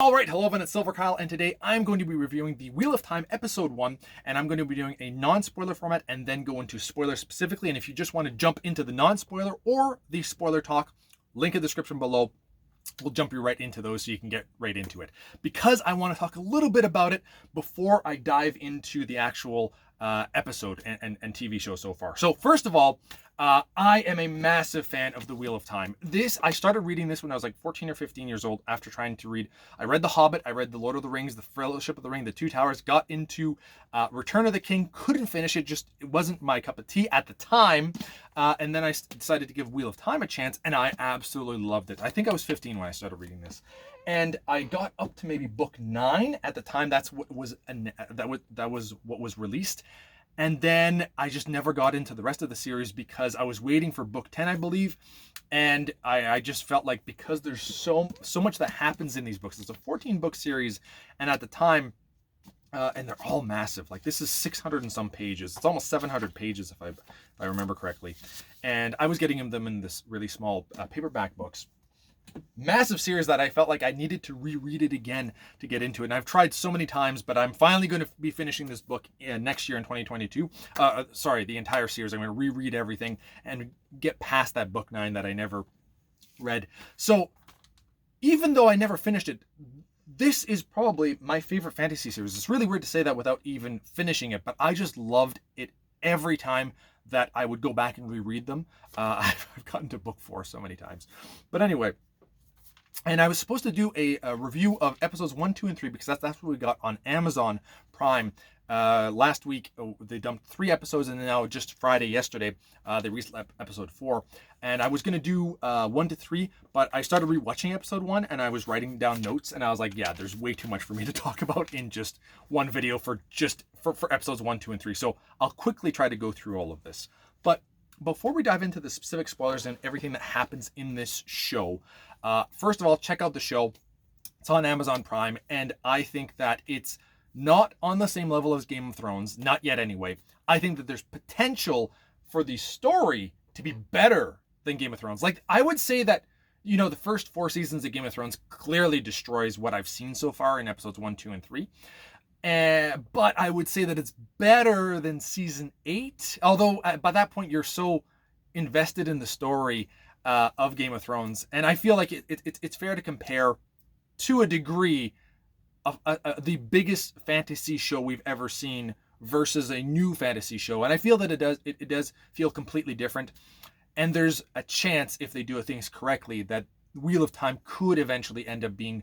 Alright, hello everyone, it's silverkyle, and today I'm going to be reviewing the Wheel of Time Episode 1, and I'm going to be doing a non-spoiler format and then go into spoilers specifically, and if you just want to jump into the non-spoiler or the spoiler talk, link in the description below. We'll jump you right into those so you can get right into it. Because I want to talk a little bit about it before I dive into the actual episode and TV show so far. So first of all, I am a massive fan of The Wheel of Time. I started reading this when I was like 14 or 15 years old after trying to read. I read The Hobbit, I read The Lord of the Rings, The Fellowship of the Ring, The Two Towers, got into Return of the King, couldn't finish it, it wasn't my cup of tea at the time. And then I decided to give Wheel of Time a chance, and I absolutely loved it. I think I was 15 when I started reading this. And I got up to maybe book 9 at the time. That was what was released. And then I just never got into the rest of the series because I was waiting for book 10, I believe. And I just felt like because there's so much that happens in these books. It's a 14-book series. And at the time, and they're all massive. Like this is 600 and some pages. It's almost 700 pages if I remember correctly. And I was getting them in this really small paperback books. Massive series that I felt like I needed to reread it again to get into it. And I've tried so many times, but I'm finally going to be finishing this book next year in 2022. Sorry, the entire series. I'm going to reread everything and get past that book 9 that I never read. So even though I never finished it, this is probably my favorite fantasy series. It's really weird to say that without even finishing it, but I just loved it every time that I would go back and reread them. I've gotten to book 4 so many times. But anyway, and I was supposed to do a review of episodes 1, 2, and 3 because that's what we got on Amazon Prime. Last week, they dumped 3 episodes, and now just Friday, yesterday, they released episode 4. And I was going to do 1 to 3, but I started rewatching episode 1, and I was writing down notes, and I was like, yeah, there's way too much for me to talk about in just one video for episodes 1, 2, and 3. So I'll quickly try to go through all of this. But before we dive into the specific spoilers and everything that happens in this show, first of all, check out the show. It's on Amazon Prime, and I think that it's not on the same level as Game of Thrones, not yet anyway. I think that there's potential for the story to be better than Game of Thrones. Like, I would say that, the first 4 seasons of Game of Thrones clearly destroys what I've seen so far in episodes 1, 2, and 3. But I would say that it's better than season 8. Although by that point you're so invested in the story of Game of Thrones, and I feel like it's fair to compare to a degree of the biggest fantasy show we've ever seen versus a new fantasy show, and I feel that it does feel completely different. And there's a chance, if they do things correctly, that Wheel of Time could eventually end up being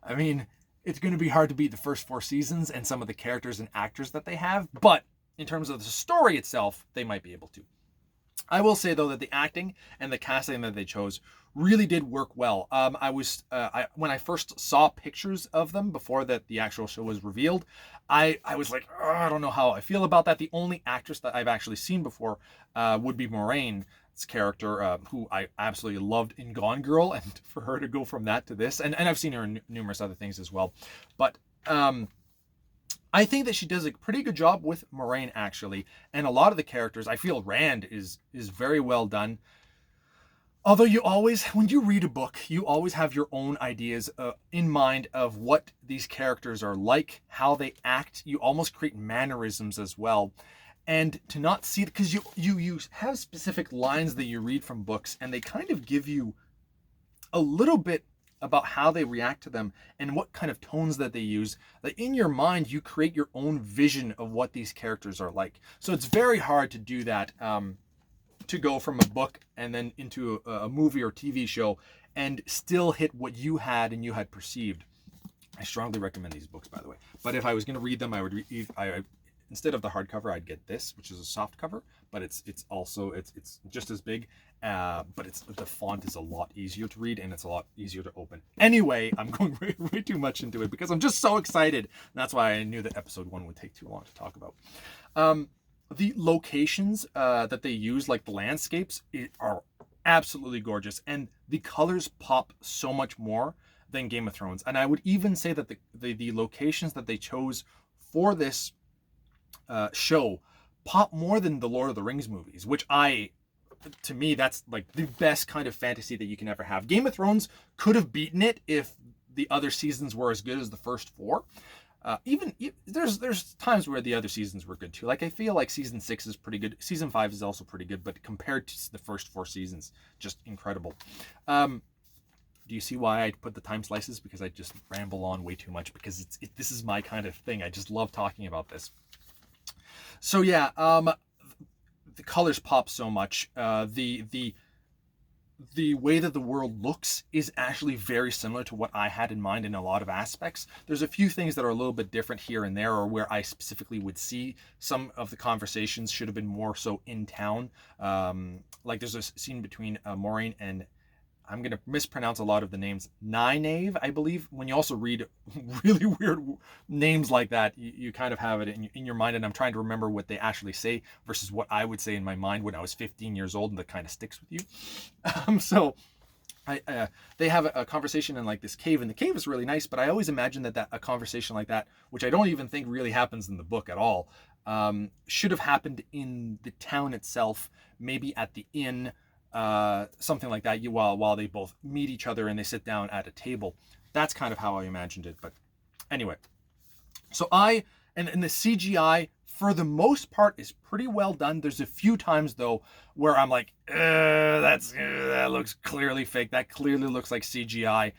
I mean, it's going to be hard to beat the first 4 seasons and some of the characters and actors that they have, but in terms of the story itself, they might be able to. I will say though that the acting and the casting that they chose really did work well. When I first saw pictures of them before the actual show was revealed, I was like, oh, I don't know how I feel about that. The only actress that I've actually seen before would be Moraine's character, who I absolutely loved in Gone Girl, and for her to go from that to this, and I've seen her in numerous other things as well, but I think that she does a pretty good job with Moraine, actually. And a lot of the characters, I feel Rand is very well done. Although when you read a book, you always have your own ideas in mind of what these characters are like, how they act. You almost create mannerisms as well. And to not see it, because you have specific lines that you read from books, and they kind of give you a little bit about how they react to them and what kind of tones that they use. That in your mind, you create your own vision of what these characters are like. So it's very hard to do that, to go from a book and then into a movie or TV show and still hit what you had perceived. I strongly recommend these books, by the way. But if I was going to read them, I would instead of the hardcover, I'd get this, which is a soft cover, but it's just as big, but the font is a lot easier to read and it's a lot easier to open. Anyway, I'm going way too much into it because I'm just so excited. And that's why I knew that episode 1 would take too long to talk about. The locations that they use, like the landscapes, are absolutely gorgeous, and the colors pop so much more than Game of Thrones. And I would even say that the locations that they chose for this show pop more than the Lord of the Rings movies, which to me, that's like the best kind of fantasy that you can ever have. Game of Thrones could have beaten it if the other seasons were as good as the first four. There's times where the other seasons were good too. Like I feel like season 6 is pretty good. Season 5 is also pretty good, but compared to the first 4 seasons, just incredible. Do you see why I put the time slices? Because I just ramble on way too much because this is my kind of thing. I just love talking about this. So yeah, the colors pop so much. The way that the world looks is actually very similar to what I had in mind in a lot of aspects. There's a few things that are a little bit different here and there, or where I specifically would see some of the conversations should have been more so in town. Like there's a scene between Maureen and, I'm going to mispronounce a lot of the names, Nynaeve, I believe. When you also read really weird names like that, you kind of have it in your mind, and I'm trying to remember what they actually say versus what I would say in my mind when I was 15 years old, and that kind of sticks with you. So they have a conversation in like this cave, and the cave is really nice, but I always imagine that a conversation like that, which I don't even think really happens in the book at all, should have happened in the town itself, maybe at the inn, something like that, while they both meet each other and they sit down at a table. That's kind of how I imagined it. But anyway, so and the CGI for the most part is pretty well done. There's a few times though where I'm like, that looks clearly fake. That clearly looks like CGI.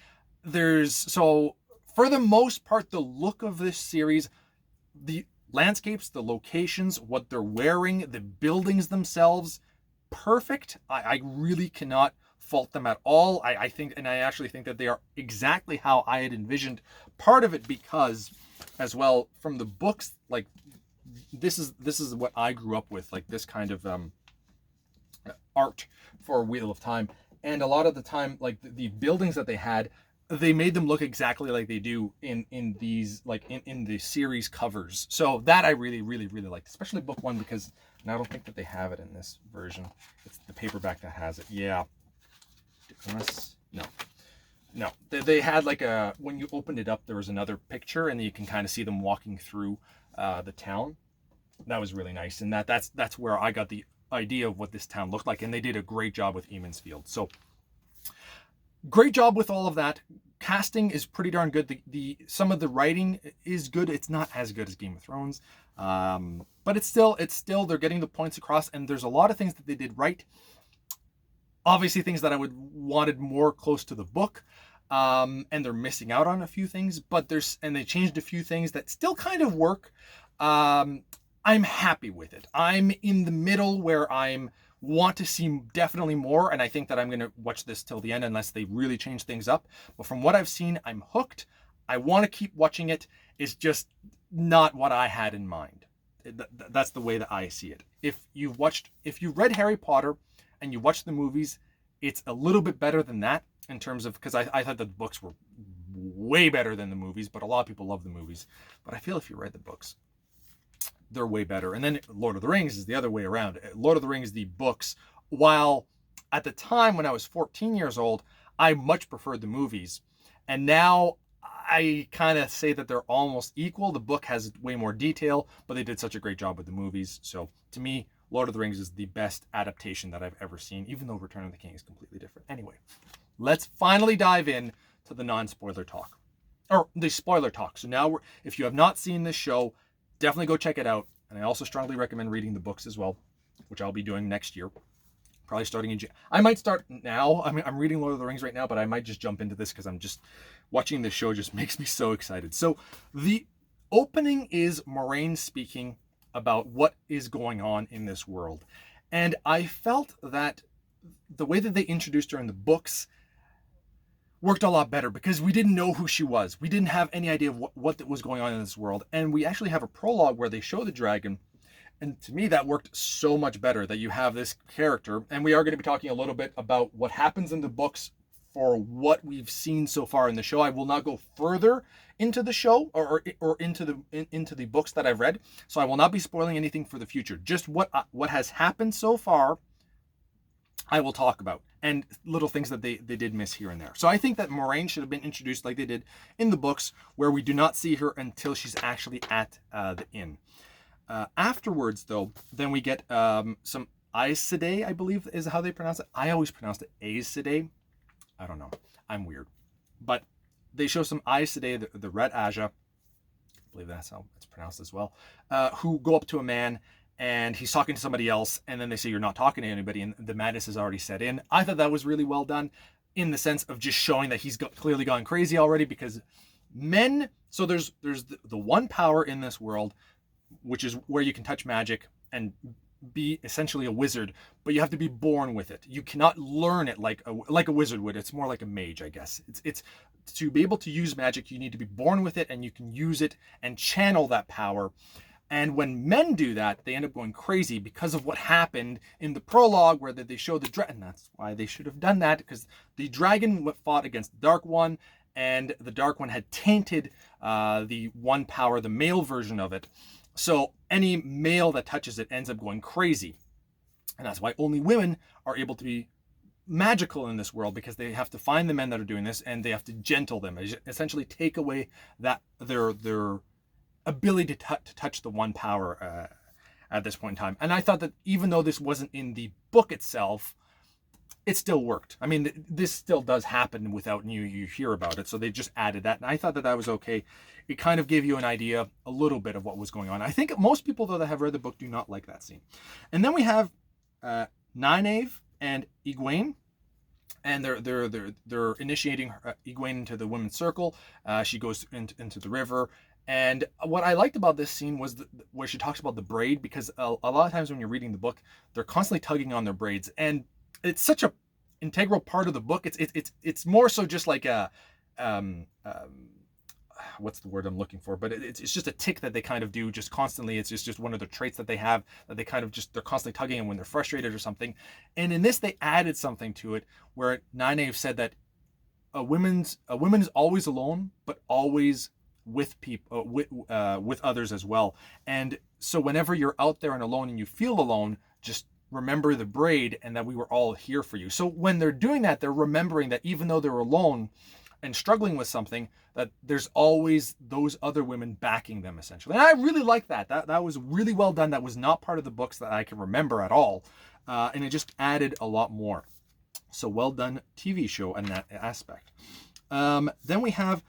So for the most part, the look of this series, the landscapes, the locations, what they're wearing, the buildings themselves, perfect. I really cannot fault them at all. I think, and I actually think that they are exactly how I had envisioned. Part of it because, as well, from the books, like this is what I grew up with, like this kind of art for Wheel of Time, and a lot of the time, like the buildings that they had, they made them look exactly like they do in these, like in the series covers. So that I really liked, especially book 1, because, and I don't think that they have it in this version. It's the paperback that has it. Yeah. No. They had like when you opened it up, there was another picture, and you can kind of see them walking through the town. That was really nice, and that's where I got the idea of what this town looked like, and they did a great job with Eamonsfield. So great job with all of that. Casting is pretty darn good. Some of the writing is good. It's not as good as Game of Thrones, but it's still they're getting the points across, and there's a lot of things that they did right. Obviously, things that I would wanted more close to the book, and they're missing out on a few things. But they changed a few things that still kind of work. I'm happy with it. I'm in the middle where I'm want to see definitely more, and I think that I'm going to watch this till the end unless they really change things up. But from what I've seen, I'm hooked. I want to keep watching it. It's just not what I had in mind. That's the way that I see it. If you've read Harry Potter and you watch the movies, it's a little bit better than that in terms of, because I thought the books were way better than the movies, but a lot of people love the movies. But I feel if you read the books, they're way better. And then Lord of the Rings is the other way around. Lord of the Rings, the books, while at the time when I was 14 years old, I much preferred the movies. And now I kind of say that they're almost equal. The book has way more detail, but they did such a great job with the movies. So to me, Lord of the Rings is the best adaptation that I've ever seen, even though Return of the King is completely different. Anyway, let's finally dive in to the non-spoiler talk, or the spoiler talk. So now, if you have not seen this show, definitely go check it out. And I also strongly recommend reading the books as well, which I'll be doing next year. Probably starting in I might start now. I mean, I'm reading Lord of the Rings right now, but I might just jump into this because I'm just watching the show just makes me so excited. So the opening is Moiraine speaking about what is going on in this world. And I felt that the way that they introduced her in the books worked a lot better because we didn't know who she was. We didn't have any idea of what was going on in this world. And we actually have a prologue where they show the dragon. And to me, that worked so much better that you have this character. And we are going to be talking a little bit about what happens in the books for what we've seen so far in the show. I will not go further into the show or into the books that I've read. So I will not be spoiling anything for the future. Just what has happened so far, I will talk about, and little things that they did miss here and there. So I think that Moiraine should have been introduced like they did in the books, where we do not see her until she's actually at the inn. Afterwards, though, then we get some Aes Sedai, I believe is how they pronounce it. I always pronounced it Aes Sedai. I don't know. I'm weird. But they show some Aes Sedai, the Red Aja, I believe that's how it's pronounced as well, who go up to a man and he's talking to somebody else, and then they say, you're not talking to anybody, and the madness has already set in. I thought that was really well done in the sense of just showing that he's clearly gone crazy already, because men, so there's the one power in this world, which is where you can touch magic and be essentially a wizard, but you have to be born with it. You cannot learn it like a wizard would. It's more like a mage, I guess. It's to be able to use magic, you need to be born with it, and you can use it and channel that power. And when men do that, they end up going crazy because of what happened in the prologue, where they show the dragon. That's why they should have done that, because the dragon fought against the Dark One, and the Dark One had tainted the one power, the male version of it. So any male that touches it ends up going crazy. And that's why only women are able to be magical in this world, because they have to find the men that are doing this, and they have to gentle them, essentially take away that their ability to touch the one power at this point in time. And I thought that even though this wasn't in the book itself, it still worked. I mean, this still does happen without you hear about it. So they just added that. And I thought that that was okay. It kind of gave you an idea, a little bit of what was going on. I think most people, though, that have read the book do not like that scene. And then we have Nynaeve and Egwene. And they're initiating Egwene into the women's circle. She goes into the river. And what I liked about this scene was where she talks about the braid, because a lot of times when you're reading the book, they're constantly tugging on their braids, and it's such a integral part of the book. It's more so just like a what's the word I'm looking for? But it's just a tick that they kind of do just constantly. It's just one of the traits that they have, that they kind of they're constantly tugging, and when they're frustrated or something. And in this, they added something to it where Nynaeve said that a woman is always alone, but always with people, with others as well. And so whenever you're out there and alone and you feel alone, just remember the braid, and that we were all here for you. So when they're doing that, they're remembering that even though they're alone and struggling with something, that there's always those other women backing them, essentially. And I really like that. That was really well done. That was not part of the books that I can remember at all. And it just added a lot more. So well done TV show in that aspect. Then we have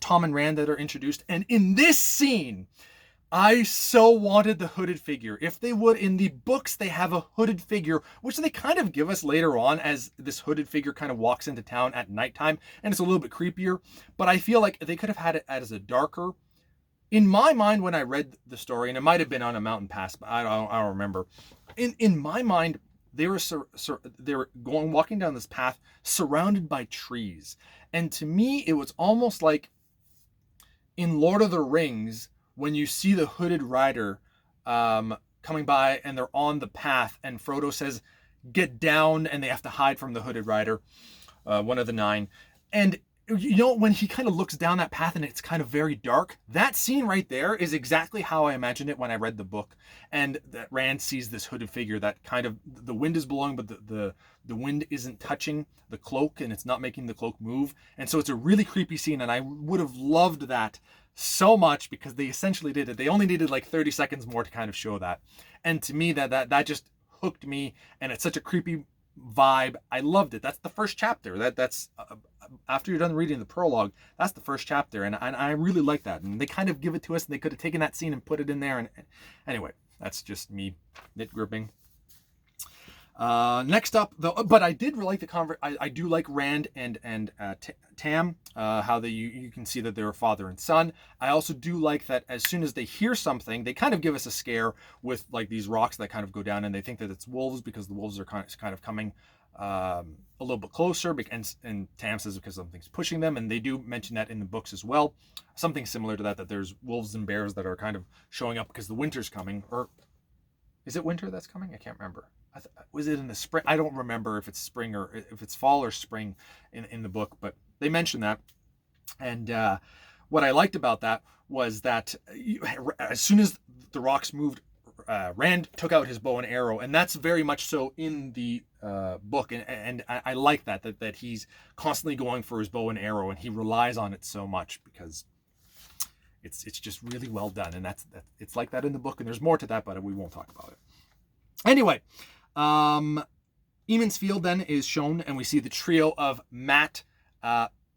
Tom and Rand that are introduced. And in this scene, I so wanted the hooded figure. If they would, in the books, they have a hooded figure, which they kind of give us later on as this hooded figure kind of walks into town at nighttime, and it's a little bit creepier. But I feel like they could have had it as a darker. In my mind, when I read the story, and it might have been on a mountain pass, but I don't remember. In my mind, they were walking down this path surrounded by trees. And to me, it was almost like in Lord of the Rings, when you see the hooded rider coming by and they're on the path, and Frodo says, get down, and they have to hide from the hooded rider, one of the nine. And you know, when he kind of looks down that path and it's kind of very dark, that scene right there is exactly how I imagined it when I read the book. And that Rand sees this hooded figure that kind of, the wind is blowing, but the wind isn't touching the cloak, and it's not making the cloak move. And so it's a really creepy scene, and I would have loved that so much, because they essentially did it. They only needed like 30 seconds more to kind of show that. And to me, that just hooked me, and it's such a creepy vibe. I loved it. That's the first chapter. That's after you're done reading the prologue, that's the first chapter, and I really like that. And they kind of give it to us, and they could have taken that scene and put it in there. And anyway, that's just me nit gripping. Next up, though, but I did really like I do like Rand and Tam, how you can see that they're father and son. I also do like that as soon as they hear something, they kind of give us a scare with like these rocks that kind of go down, and they think that it's wolves, because the wolves are kind of coming a little bit closer, and Tam says because something's pushing them, and they do mention that in the books as well. Something similar to that there's wolves and bears that are kind of showing up because the winter's coming. Or is it winter that's coming? I can't remember. Was it in the spring? I don't remember if it's spring or if it's fall or spring in the book, but they mentioned that. And what I liked about that was that as soon as the rocks moved, Rand took out his bow and arrow, and that's very much so in the book. And I like that he's constantly going for his bow and arrow, and he relies on it so much because it's just really well done. And it's like that in the book, and there's more to that, but we won't talk about it. Anyway, Eamon's Field then is shown, and we see the trio of Mat,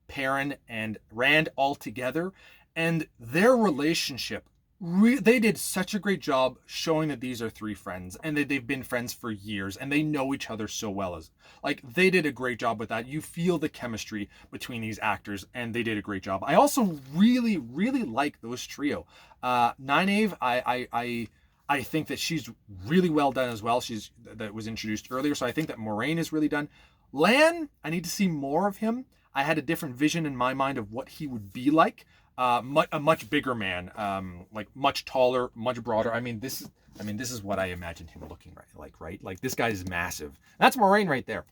Perrin and Rand all together, and their relationship. They did such a great job showing that these are three friends and that they've been friends for years and they know each other so well. As like they did a great job with that. You feel the chemistry between these actors and they did a great job. I also really like those trio. Nynaeve, I think that she's really well done as well. That was introduced earlier, so I think that Moiraine is really done. Lan, I need to see more of him. I had a different vision in my mind of what he would be like. A much bigger man, like much taller, much broader. I mean, this is what I imagined him looking right? Like this guy is massive. That's Moiraine right there.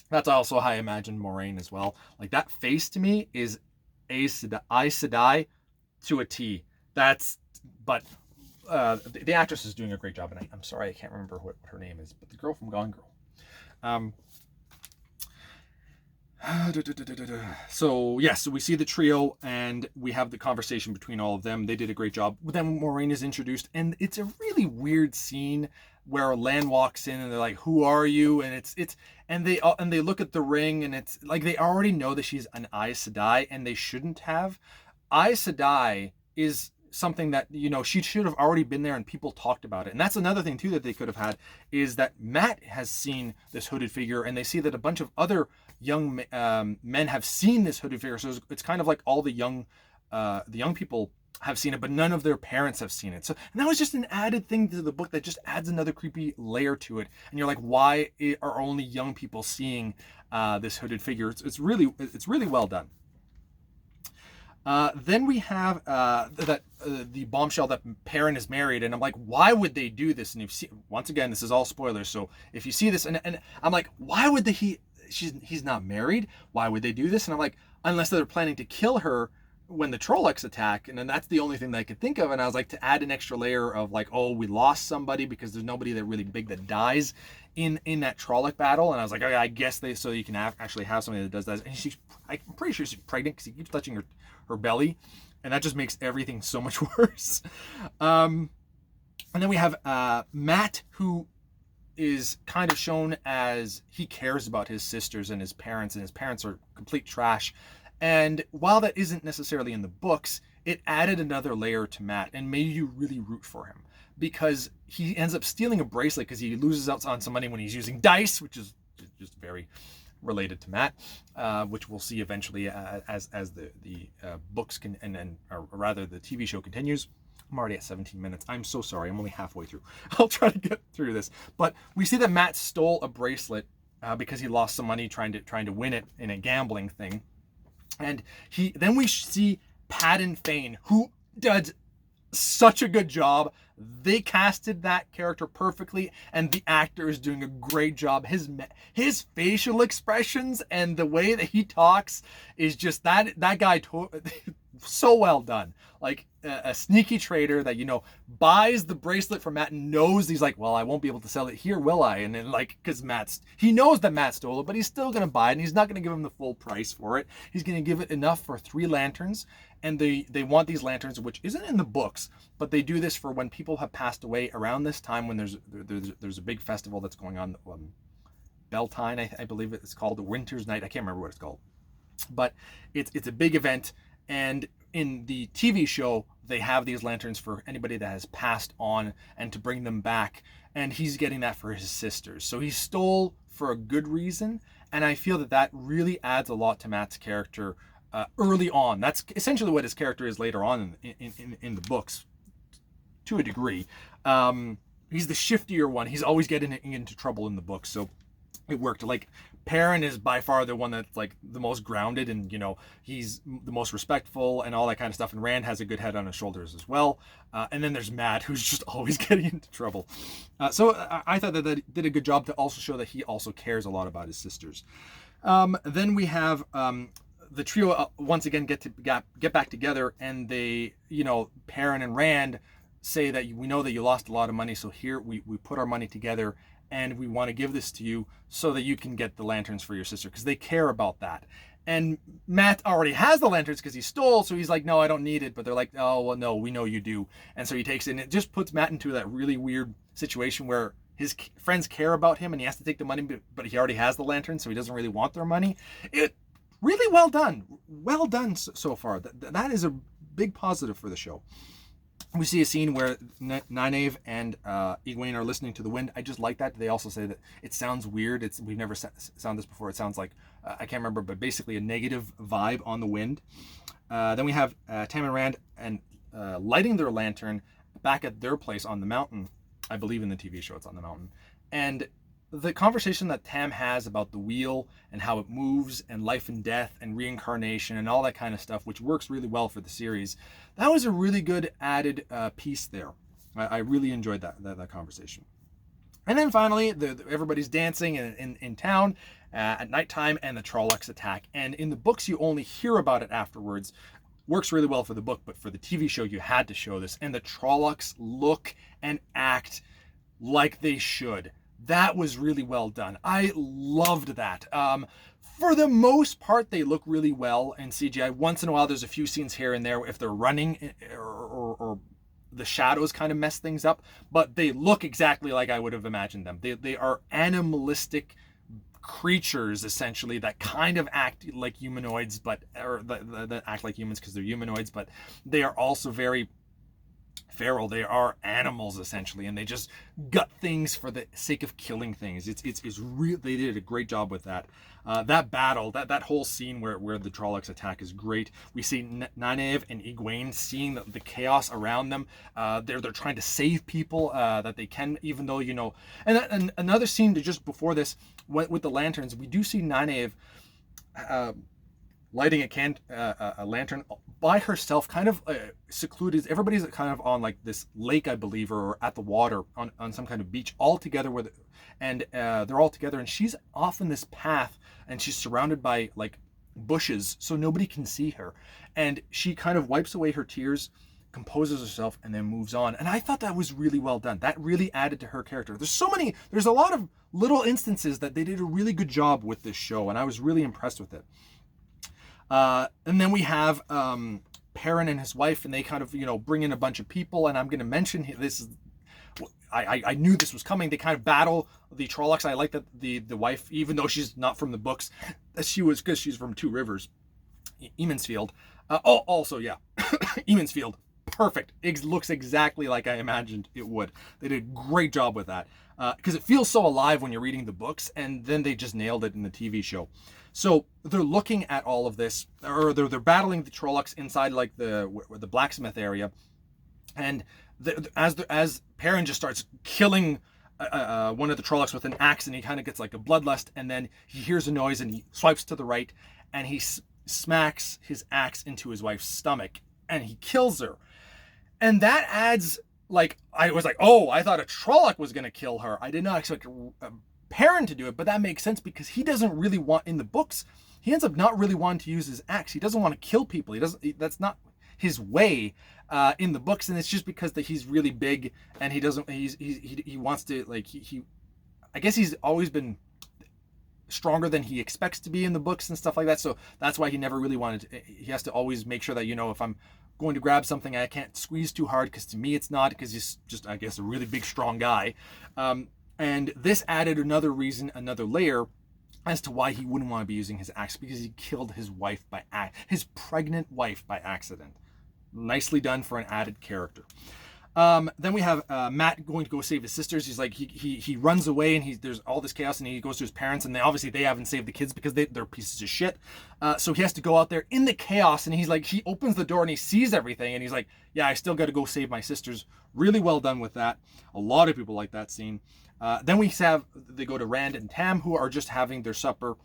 That's also how I imagined Moiraine as well. Like that face to me is Aes Sedai to a T. But the actress is doing a great job, and I'm sorry I can't remember what her name is, but the girl from Gone Girl. So yes, so we see the trio and we have the conversation between all of them. They did a great job. Then Moiraine is introduced, and it's a really weird scene where Lan walks in and they're like, "Who are you?" And they look at the ring, and it's like they already know that she's an Aes Sedai, and they shouldn't have. Aes Sedai is something that, you know, she should have already been there and people talked about it. And that's another thing too that they could have had, is that Matt has seen this hooded figure and they see that a bunch of other young men have seen this hooded figure. So it's kind of like all the young people have seen it, but none of their parents have seen it. So, and that was just an added thing to the book that just adds another creepy layer to it. And you're like, why are only young people seeing this hooded figure? It's really well done. Then we have the bombshell that Perrin is married, and I'm like, why would they do this? And once again, this is all spoilers, so if you see this, and I'm like, why would he's not married? Why would they do this? And I'm like, unless they're planning to kill her when the Trollocs attack, and then that's the only thing that I could think of. And I was like, to add an extra layer of like, oh, we lost somebody because there's nobody that really big that dies in that Trolloc battle. And I was like, okay, I guess so you can actually have somebody that does that. And I'm pretty sure she's pregnant because he keeps touching her belly, and that just makes everything so much worse. And then we have Matt, who is kind of shown as he cares about his sisters and his parents are complete trash. And while that isn't necessarily in the books, it added another layer to Matt and made you really root for him, because he ends up stealing a bracelet because he loses out on some money when he's using dice, which is just very related to Matt, which we'll see eventually as the books or rather the TV show continues. I'm already at 17 minutes. I'm so sorry. I'm only halfway through. I'll try to get through this. But we see that Matt stole a bracelet because he lost some money trying to win it in a gambling thing. And then we see Padan Fain, who does such a good job. They casted that character perfectly, and the actor is doing a great job. His facial expressions and the way that he talks is just that guy so well done. Like a sneaky trader that, you know, buys the bracelet from Matt and knows, he's like, well, I won't be able to sell it here, will I? And then, like, because he knows that Matt stole it, but he's still gonna buy it, and he's not gonna give him the full price for it. He's gonna give it enough for 3 lanterns, and they want these lanterns, which isn't in the books, but they do this for when people have passed away around this time, when there's a big festival that's going on, Beltane, I believe it's called, the Winter's Night. I can't remember what it's called, but it's a big event. And in the TV show, they have these lanterns for anybody that has passed on and to bring them back. And he's getting that for his sisters. So he stole for a good reason. And I feel that really adds a lot to Matt's character early on. That's essentially what his character is later on in the books, to a degree. He's the shiftier one. He's always getting into trouble in the books. So it worked. Like, Perrin is by far the one that's like the most grounded, and, you know, he's the most respectful and all that kind of stuff. And Rand has a good head on his shoulders as well. And then there's Matt, who's just always getting into trouble. So I thought that did a good job to also show that he also cares a lot about his sisters. Then we have the trio once again get back together, and they, you know, Perrin and Rand say that we know that you lost a lot of money, so here we put our money together, and we want to give this to you so that you can get the lanterns for your sister, because they care about that. And Matt already has the lanterns because he stole, so he's like, no, I don't need it. But they're like, oh, well, no, we know you do. And so he takes it, and it just puts Matt into that really weird situation where his friends care about him, and he has to take the money, but he already has the lanterns, so he doesn't really want their money. It really well done. Well done so far. That is a big positive for the show. We see a scene where Nynaeve and Egwene are listening to the wind. I just like that. They also say that it sounds weird. We've never sound this before. It sounds like, I can't remember, but basically a negative vibe on the wind. Then we have Tam and Rand and lighting their lantern back at their place on the mountain. I believe in the TV show it's on the mountain. And the conversation that Tam has about the wheel and how it moves and life and death and reincarnation and all that kind of stuff, which works really well for the series, that was a really good added piece there. I really enjoyed that conversation. And then finally, everybody's dancing in town at nighttime, and the Trollocs attack. And in the books, you only hear about it afterwards. Works really well for the book, but for the TV show, you had to show this. And the Trollocs look and act like they should. That was really well done. I loved that. For the most part, they look really well in CGI. Once in a while, there's a few scenes here and there if they're running or the shadows kind of mess things up, but they look exactly like I would have imagined them. They are animalistic creatures, essentially, that kind of act like humanoids, or that act like humans because they're humanoids, but they are also very feral. They are animals, essentially, and they just gut things for the sake of killing things. It's real. They did a great job with that. That battle, that whole scene where the Trollocs attack is great. We see Nynaeve and Egwene seeing the chaos around them. They're trying to save people that they can, even though, and another scene to just before this with the lanterns, we do see Nynaeve lighting a lantern by herself, kind of secluded. Everybody's kind of on like this lake, I believe, or at the water on some kind of beach, all together they're all together, and she's off in this path, and she's surrounded by like bushes, so nobody can see her. And she kind of wipes away her tears, composes herself, and then moves on. And I thought that was really well done. That really added to her character. There's a lot of little instances that they did a really good job with this show, and I was really impressed with it. And then we have Perrin and his wife, and they kind of, bring in a bunch of people, and I'm going to mention this. I knew this was coming. They kind of battle the Trollocs. I like that the wife, even though she's not from the books, because she's from Two Rivers, Emonsfield. Also, yeah, Emonsfield, perfect. It looks exactly like I imagined it would. They did a great job with that, because it feels so alive when you're reading the books, and then they just nailed it in the TV show. So they're looking at all of this, or they're battling the Trollocs inside like the blacksmith area, and as Perrin just starts killing one of the Trollocs with an axe, and he kind of gets like a bloodlust, and then he hears a noise and he swipes to the right, and he smacks his axe into his wife's stomach, and he kills her. And that adds, like, I was like, oh, I thought a Trolloc was going to kill her. I did not expect Perrin to do it, but that makes sense because he doesn't really want, in the books, he ends up not really wanting to use his axe. He doesn't want to kill people. That's not his way in the books, and it's just because that he's really big, and he wants to, like, I guess he's always been stronger than he expects to be in the books and stuff like that. So that's why he never really wanted to, he has to always make sure that, if I'm going to grab something, I can't squeeze too hard, because to me it's not, because he's just, I guess, a really big, strong guy. And this added another reason, another layer as to why he wouldn't want to be using his axe, because he killed his wife his pregnant wife by accident. Nicely done for an added character. Then we have Matt going to go save his sisters. He's like, he runs away, and there's all this chaos, and he goes to his parents, and they haven't saved the kids because they're pieces of shit. So he has to go out there in the chaos, and he opens the door and he sees everything, and he's like, yeah, I still got to go save my sisters. Really well done with that. A lot of people like that scene. Then they go to Rand and Tam, who are just having their supper,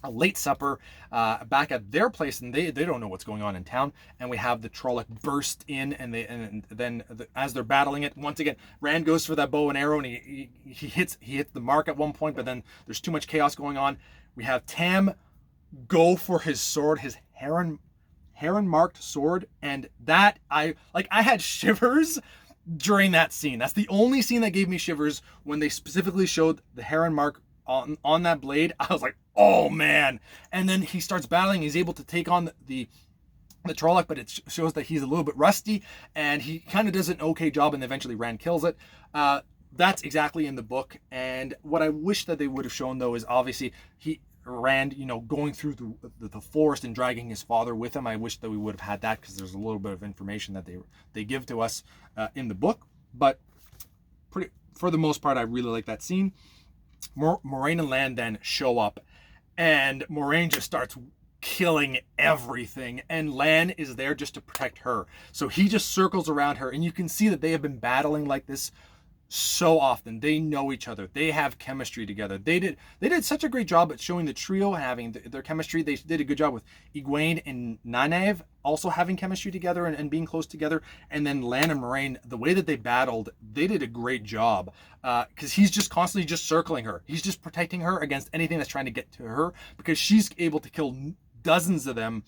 a late supper, back at their place, and they don't know what's going on in town. And we have the Trolloc burst in, and then as they're battling it, once again, Rand goes for that bow and arrow, and he hits the mark at one point, but then there's too much chaos going on. We have Tam go for his sword, his heron marked sword, and that I had shivers during that scene. That's the only scene that gave me shivers, when they specifically showed the heron mark on that blade. I was like, oh man. And then he starts battling. He's able to take on the Trolloc, but it shows that he's a little bit rusty, and he kind of does an okay job, and eventually Rand kills it. That's exactly in the book. And what I wish that they would have shown, though, is obviously Rand, going through the forest and dragging his father with him. I wish that we would have had that, because there's a little bit of information that they give to us in the book. But for the most part, I really like that scene. Moiraine and Lan then show up, and Moiraine just starts killing everything, and Lan is there just to protect her. So he just circles around her, and you can see that they have been battling like this so often. They know each other. They have chemistry together. They did such a great job at showing the trio having their chemistry. They did a good job with Egwene and Nynaeve also having chemistry together and being close together. And then Lan and Moiraine, the way that they battled, they did a great job, because he's just constantly just circling her. He's just protecting her against anything that's trying to get to her, because she's able to kill dozens of them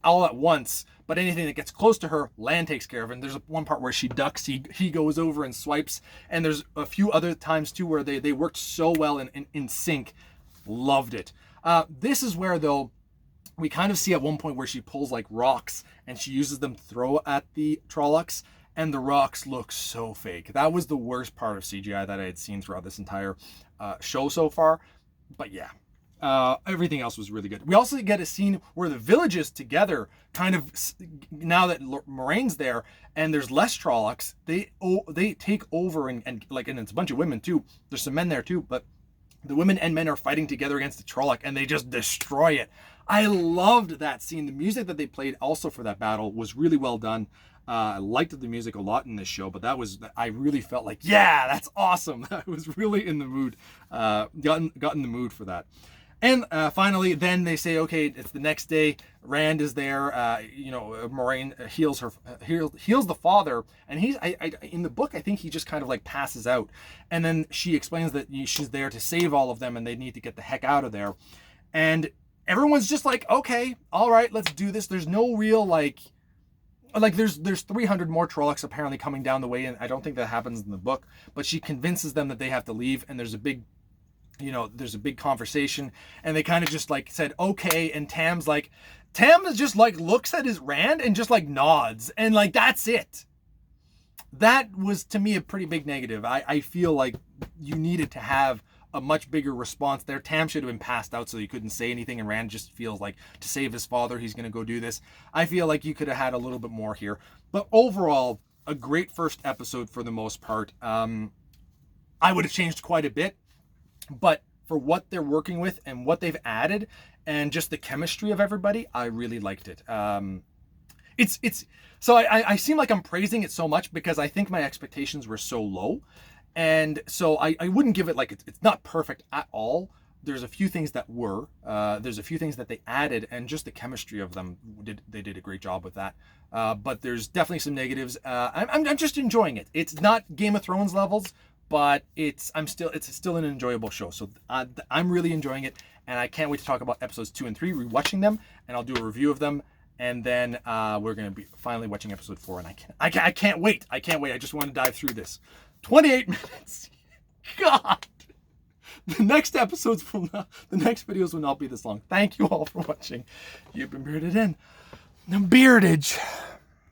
all at once, but anything that gets close to her, Lan takes care of. And there's one part where she ducks, he goes over and swipes, and there's a few other times too where they worked so well in sync. Loved it. This is where, though, we kind of see at one point where she pulls like rocks and she uses them to throw at the Trollocs, and the rocks look so fake. That was the worst part of CGI that I had seen throughout this entire show so far. But yeah, everything else was really good. We also get a scene where the villages together, kind of, now that Moraine's there and there's less Trollocs, they take over, and it's a bunch of women too. There's some men there too, but the women and men are fighting together against the Trolloc, and they just destroy it. I loved that scene. The music that they played also for that battle was really well done. I liked the music a lot in this show, but I really felt like, yeah, that's awesome. I was really in the mood, got in the mood for that. And finally, then they say, okay, it's the next day. Rand is there. Moiraine heals the father, and in the book, I think he just kind of like passes out. And then she explains that she's there to save all of them, and they need to get the heck out of there. And everyone's just like, okay, all right, let's do this. There's no real there's 300 more Trollocs apparently coming down the way, and I don't think that happens in the book. But she convinces them that they have to leave, and there's a big conversation, and they kind of just like said okay, and Tam just like looks at his Rand and just like nods, and like that's it. That was, to me, a pretty big negative. I feel like you needed to have a much bigger response there. Tam should have been passed out so he couldn't say anything, and Rand just feels like, to save his father, he's going to go do this. I feel like you could have had a little bit more here, but overall, a great first episode for the most part. I would have changed quite a bit, but for what they're working with and what they've added and just the chemistry of everybody, I really liked it. So I seem like I'm praising it so much because I think my expectations were so low. And so I wouldn't give it it's not perfect at all. There's a few things that were, there's a few things that they added, and just the chemistry of them, they did a great job with that. But there's definitely some negatives. I'm just enjoying it. It's not Game of Thrones levels, but it's still an enjoyable show. So I'm really enjoying it, and I can't wait to talk about episodes 2 and 3, rewatching them, and I'll do a review of them. And then we're going to be finally watching episode 4, and I can't wait. I just want to dive through this. 28 minutes. God. The next videos will not be this long. Thank you all for watching. You've been bearded in the beardage.